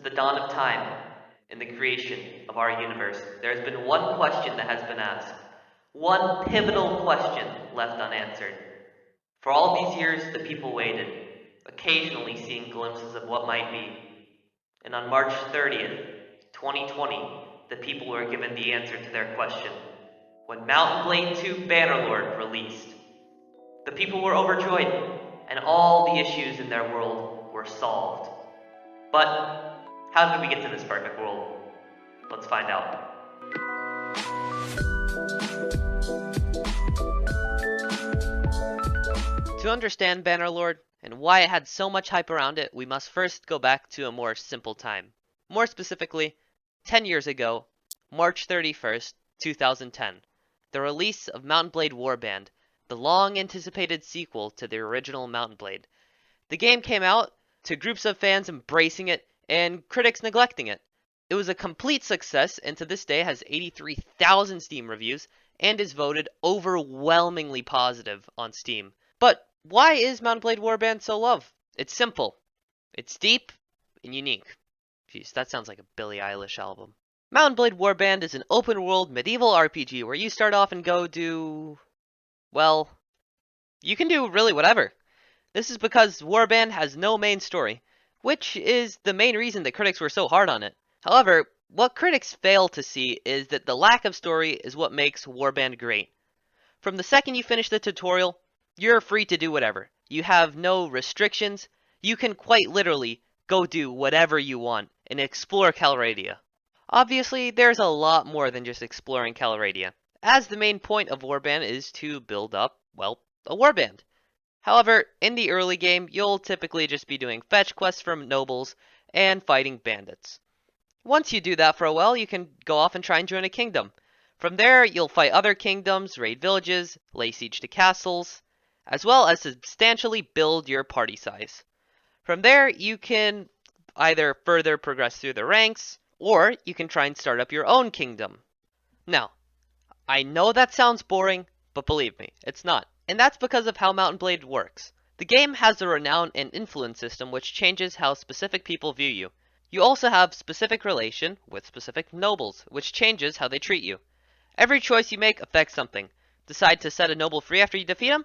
the dawn of time, in the creation of our universe, there has been one question that has been asked. One pivotal question left unanswered. For all these years, the people waited, occasionally seeing glimpses of what might be. And on March 30th, 2020, the people were given the answer to their question when Mount and Blade 2 Bannerlord released. The people were overjoyed, and all the issues in their world were solved. But how did we get to this perfect world? Let's find out. To understand Bannerlord and why it had so much hype around it, we must first go back to a more simple time. More specifically, 10 years ago, March 31st, 2010, the release of Mount and Blade Warband, the long-anticipated sequel to the original Mount and Blade. The game came out to groups of fans embracing it and critics neglecting it. It was a complete success and to this day has 83,000 Steam reviews and is voted overwhelmingly positive on Steam. But why is Mount and Blade Warband so loved? It's simple. It's deep and unique. Jeez, that sounds like a Billie Eilish album. Mount and Blade Warband is an open-world medieval RPG where you start off and go do... well, you can do really whatever. This is because Warband has no main story, which is the main reason that critics were so hard on it. However, what critics fail to see is that the lack of story is what makes Warband great. From the second you finish the tutorial, you're free to do whatever. You have no restrictions. You can quite literally go do whatever you want and explore Calradia. Obviously, there's a lot more than just exploring Calradia, as the main point of Warband is to build up, well, a warband. However, in the early game, you'll typically just be doing fetch quests from nobles and fighting bandits. Once you do that for a while, you can go off and try and join a kingdom. From there, you'll fight other kingdoms, raid villages, lay siege to castles, as well as substantially build your party size. From there, you can either further progress through the ranks, or you can try and start up your own kingdom. Now, I know that sounds boring, but believe me, it's not. And that's because of how Mount and Blade works. The game has a renown and influence system which changes how specific people view you. You also have specific relation with specific nobles, which changes how they treat you. Every choice you make affects something. Decide to set a noble free after you defeat him?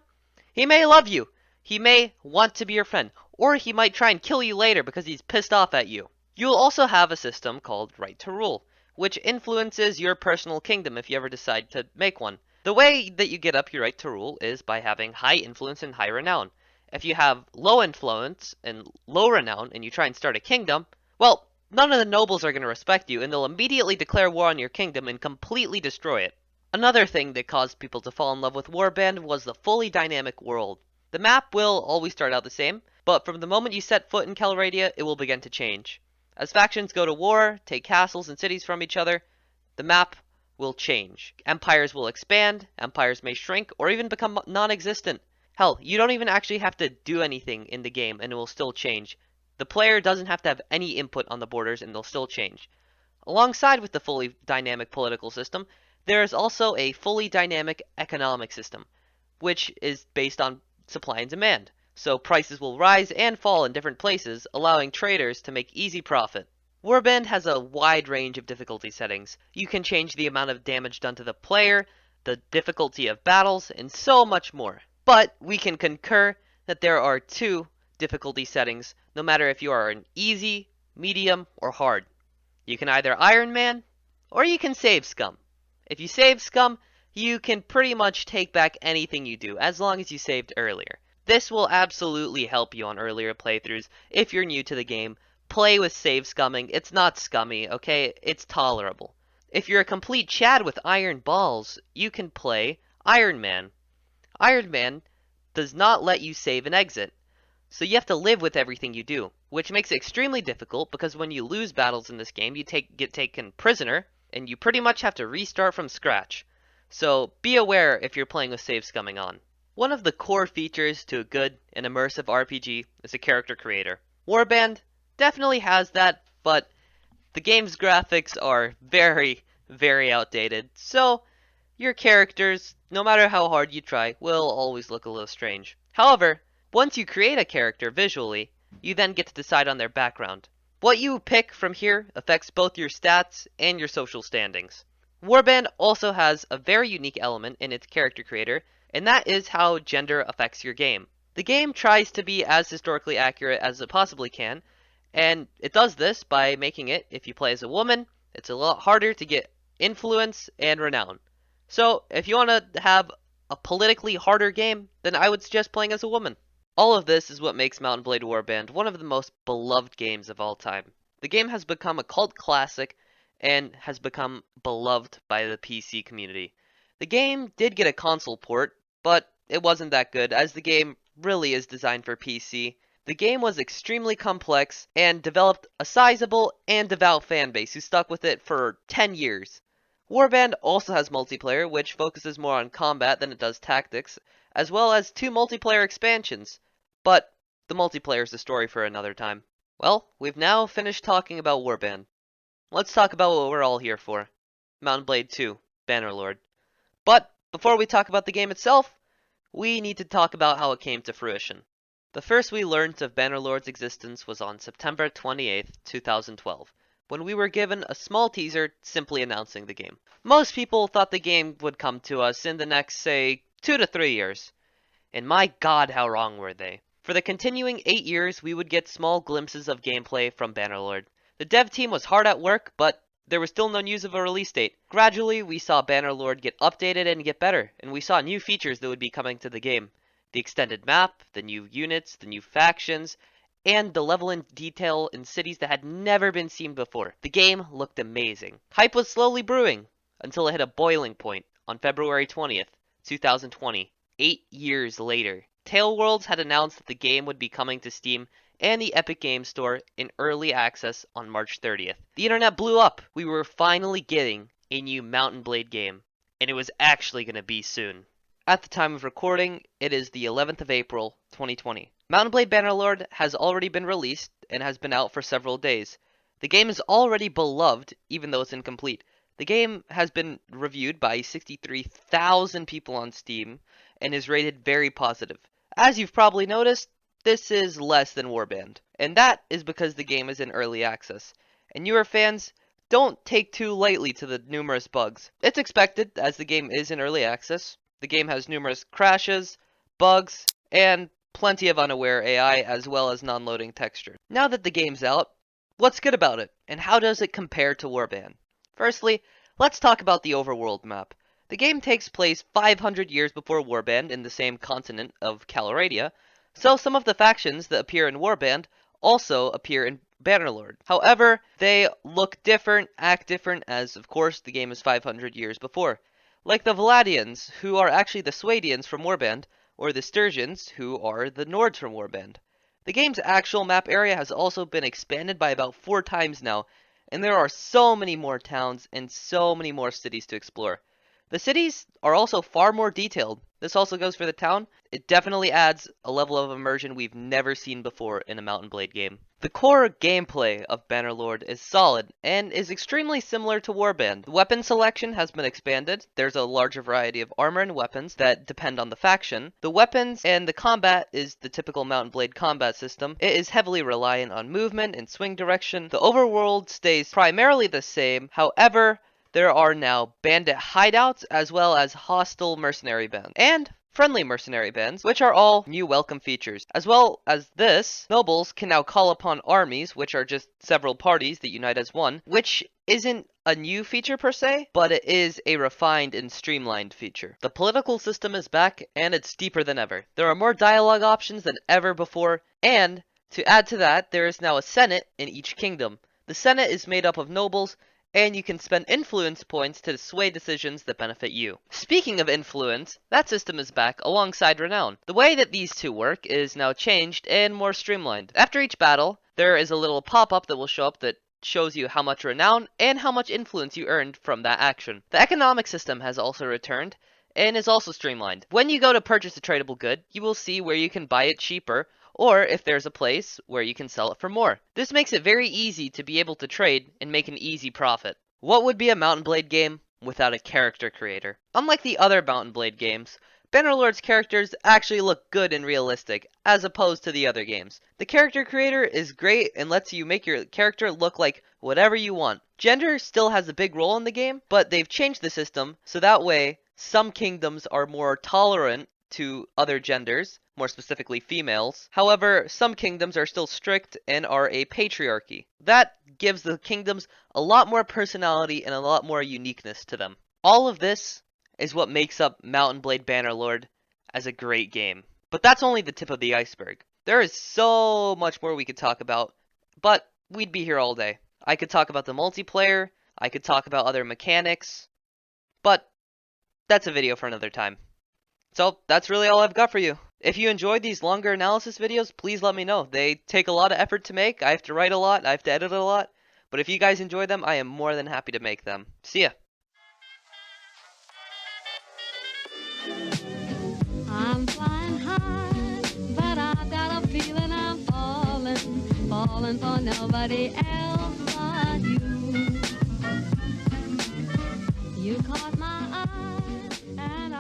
He may love you, he may want to be your friend, or he might try and kill you later because he's pissed off at you. You'll also have a system called Right to Rule, which influences your personal kingdom if you ever decide to make one. The way that you get up your right to rule is by having high influence and high renown. If you have low influence and low renown and you try and start a kingdom, well, none of the nobles are going to respect you and they'll immediately declare war on your kingdom and completely destroy it. Another thing that caused people to fall in love with Warband was the fully dynamic world. The map will always start out the same, but from the moment you set foot in Calradia, it will begin to change. As factions go to war, take castles and cities from each other, the map will change. Empires will expand, empires may shrink, or even become non-existent. Hell, you don't even actually have to do anything in the game and it will still change. The player doesn't have to have any input on the borders and they'll still change. Alongside with the fully dynamic political system, there is also a fully dynamic economic system, which is based on supply and demand. So prices will rise and fall in different places, allowing traders to make easy profit. Warband has a wide range of difficulty settings. You can change the amount of damage done to the player, the difficulty of battles, and so much more. But we can concur that there are two difficulty settings, no matter if you are an easy, medium, or hard. You can either Iron Man, or you can save scum. If you save scum, you can pretty much take back anything you do, as long as you saved earlier. This will absolutely help you on earlier playthroughs if you're new to the game. Play with save scumming. It's not scummy, okay? It's tolerable. If you're a complete Chad with iron balls, you can play Iron Man. Iron Man does not let you save and exit, so you have to live with everything you do, which makes it extremely difficult because when you lose battles in this game, you get taken prisoner, and you pretty much have to restart from scratch. So be aware if you're playing with save scumming on. One of the core features to a good and immersive RPG is a character creator. Warband definitely has that, but the game's graphics are very, very outdated, so your characters, no matter how hard you try, will always look a little strange. However, once you create a character visually, you then get to decide on their background. What you pick from here affects both your stats and your social standings. Warband also has a very unique element in its character creator, and that is how gender affects your game. The game tries to be as historically accurate as it possibly can, and it does this by making it, if you play as a woman, it's a lot harder to get influence and renown. So, if you want to have a politically harder game, then I would suggest playing as a woman. All of this is what makes Mount & Blade Warband one of the most beloved games of all time. The game has become a cult classic and has become beloved by the PC community. The game did get a console port, but it wasn't that good, as the game really is designed for PC. The game was extremely complex and developed a sizable and devout fanbase who stuck with it for 10 years. Warband also has multiplayer, which focuses more on combat than it does tactics, as well as 2 multiplayer expansions. But the multiplayer is a story for another time. Well, we've now finished talking about Warband. Let's talk about what we're all here for. Mount & Blade 2, Bannerlord. But before we talk about the game itself, we need to talk about how it came to fruition. The first we learned of Bannerlord's existence was on September 28th, 2012, when we were given a small teaser simply announcing the game. Most people thought the game would come to us in the next, say, 2 to 3 years. And my god, how wrong were they. For the continuing 8 years, we would get small glimpses of gameplay from Bannerlord. The dev team was hard at work, but there was still no news of a release date. Gradually, we saw Bannerlord get updated and get better, and we saw new features that would be coming to the game. The extended map, the new units, the new factions, and the level in detail in cities that had never been seen before. The game looked amazing. Hype was slowly brewing, until it hit a boiling point on February 20th, 2020. 8 years later. Tailworlds had announced that the game would be coming to Steam and the Epic Games Store in early access on March 30th. The internet blew up. We were finally getting a new Mount & Blade game, and it was actually going to be soon. At the time of recording, it is the 11th of April, 2020. Mount & Blade Bannerlord has already been released and has been out for several days. The game is already beloved, even though it's incomplete. The game has been reviewed by 63,000 people on Steam and is rated very positive. As you've probably noticed, this is less than Warband, and that is because the game is in early access. And newer fans, don't take too lightly to the numerous bugs. It's expected, as the game is in early access. The game has numerous crashes, bugs, and plenty of unaware AI, as well as non-loading texture. Now that the game's out, what's good about it, and how does it compare to Warband? Firstly, let's talk about the overworld map. The game takes place 500 years before Warband in the same continent of Calradia, so some of the factions that appear in Warband also appear in Bannerlord. However, they look different, act different, as of course the game is 500 years before. Like the Valadians, who are actually the Swadians from Warband, or the Sturgians, who are the Nords from Warband. The game's actual map area has also been expanded by about 4 times now, and there are so many more towns and so many more cities to explore. The cities are also far more detailed. This also goes for the town. It definitely adds a level of immersion we've never seen before in a Mount & Blade game. The core gameplay of Bannerlord is solid and is extremely similar to Warband. The weapon selection has been expanded. There's a larger variety of armor and weapons that depend on the faction. The weapons and the combat is the typical Mount & Blade combat system. It is heavily reliant on movement and swing direction. The overworld stays primarily the same. However, there are now bandit hideouts as well as hostile mercenary bands and friendly mercenary bands, which are all new welcome features. As well as this, nobles can now call upon armies, which are just several parties that unite as one, which isn't a new feature per se, but it is a refined and streamlined feature. The political system is back, and it's deeper than ever. There are more dialogue options than ever before, and to add to that, there is now a senate in each kingdom. The senate is made up of nobles, and you can spend influence points to sway decisions that benefit you. Speaking of influence, that system is back alongside renown. The way that these two work is now changed and more streamlined. After each battle, there is a little pop-up that will show up that shows you how much renown and how much influence you earned from that action. The economic system has also returned and is also streamlined. When you go to purchase a tradable good, you will see where you can buy it cheaper, or if there's a place where you can sell it for more. This makes it very easy to be able to trade and make an easy profit. What would be a Mount & Blade game without a character creator? Unlike the other Mount & Blade games, Bannerlord's characters actually look good and realistic, as opposed to the other games. The character creator is great and lets you make your character look like whatever you want. Gender still has a big role in the game, but they've changed the system so that way some kingdoms are more tolerant to other genders, more specifically females. However, some kingdoms are still strict and are a patriarchy. That gives the kingdoms a lot more personality and a lot more uniqueness to them. All of this is what makes up Mount and Blade Bannerlord as a great game. But that's only the tip of the iceberg. There is so much more we could talk about, but we'd be here all day. I could talk about the multiplayer, I could talk about other mechanics, but that's a video for another time. So that's really all I've got for you. If you enjoyed these longer analysis videos, please let me know. They take a lot of effort to make. I have to write a lot, I have to edit a lot, but if you guys enjoy them, I am more than happy to make them. See ya! I'm flying high, but I've got a feeling I'm falling for nobody else but you. You caught my eye, and